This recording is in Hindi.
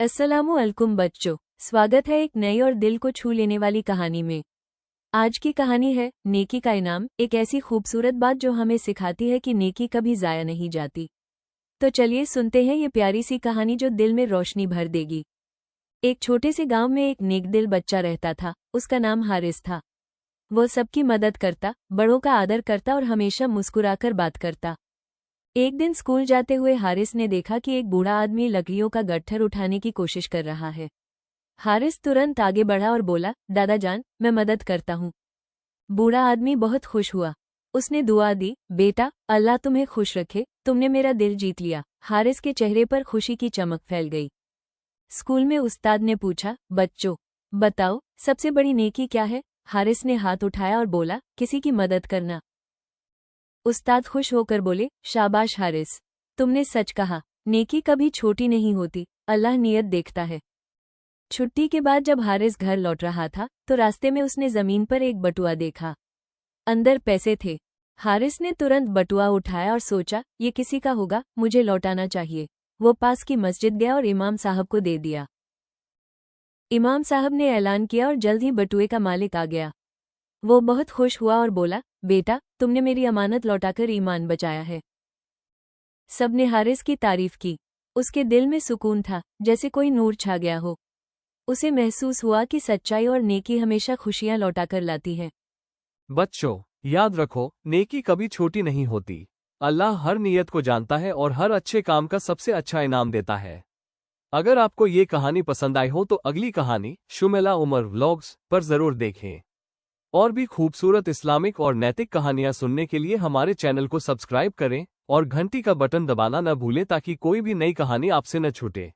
अस्सलामु अलैकुम बच्चों, स्वागत है एक नई और दिल को छू लेने वाली कहानी में। आज की कहानी है नेकी का इनाम, एक ऐसी खूबसूरत बात जो हमें सिखाती है कि नेकी कभी ज़ाया नहीं जाती। तो चलिए सुनते हैं ये प्यारी सी कहानी जो दिल में रोशनी भर देगी। एक छोटे से गांव में एक नेक दिल बच्चा रहता था। उसका नाम हारिस था। वो सबकी मदद करता, बड़ों का आदर करता और हमेशा मुस्कुराकर बात करता। एक दिन स्कूल जाते हुए हारिस ने देखा कि एक बूढ़ा आदमी लकड़ियों का गट्ठर उठाने की कोशिश कर रहा है। हारिस तुरंत आगे बढ़ा और बोला, दादा जान, मैं मदद करता हूँ। बूढ़ा आदमी बहुत खुश हुआ। उसने दुआ दी, बेटा अल्लाह तुम्हें खुश रखे, तुमने मेरा दिल जीत लिया। हारिस के चेहरे पर खुशी की चमक फैल गई। स्कूल में उस्ताद ने पूछा, बच्चों बताओ सबसे बड़ी नेकी क्या है। हारिस ने हाथ उठाया और बोला, किसी की मदद करना। उस्ताद खुश होकर बोले, शाबाश हारिस, तुमने सच कहा, नेकी कभी छोटी नहीं होती, अल्लाह नियत देखता है। छुट्टी के बाद जब हारिस घर लौट रहा था तो रास्ते में उसने जमीन पर एक बटुआ देखा। अंदर पैसे थे। हारिस ने तुरंत बटुआ उठाया और सोचा, ये किसी का होगा, मुझे लौटाना चाहिए। वो पास की मस्जिद गया और इमाम साहब को दे दिया। इमाम साहब ने ऐलान किया और जल्द ही बटुए का मालिक आ गया। वो बहुत खुश हुआ और बोला, बेटा तुमने मेरी अमानत लौटाकर ईमान बचाया है। सबने हारिस की तारीफ की। उसके दिल में सुकून था, जैसे कोई नूर छा गया हो। उसे महसूस हुआ कि सच्चाई और नेकी हमेशा खुशियां लौटाकर लाती है। बच्चों, याद रखो, नेकी कभी छोटी नहीं होती। अल्लाह हर नीयत को जानता है और हर अच्छे काम का सबसे अच्छा इनाम देता है। अगर आपको ये कहानी पसंद आई हो तो अगली कहानी शुमेला उमर व्लॉग्स पर जरूर देखें। और भी खूबसूरत इस्लामिक और नैतिक कहानियां सुनने के लिए हमारे चैनल को सब्सक्राइब करें और घंटी का बटन दबाना न भूलें ताकि कोई भी नई कहानी आपसे न छूटे।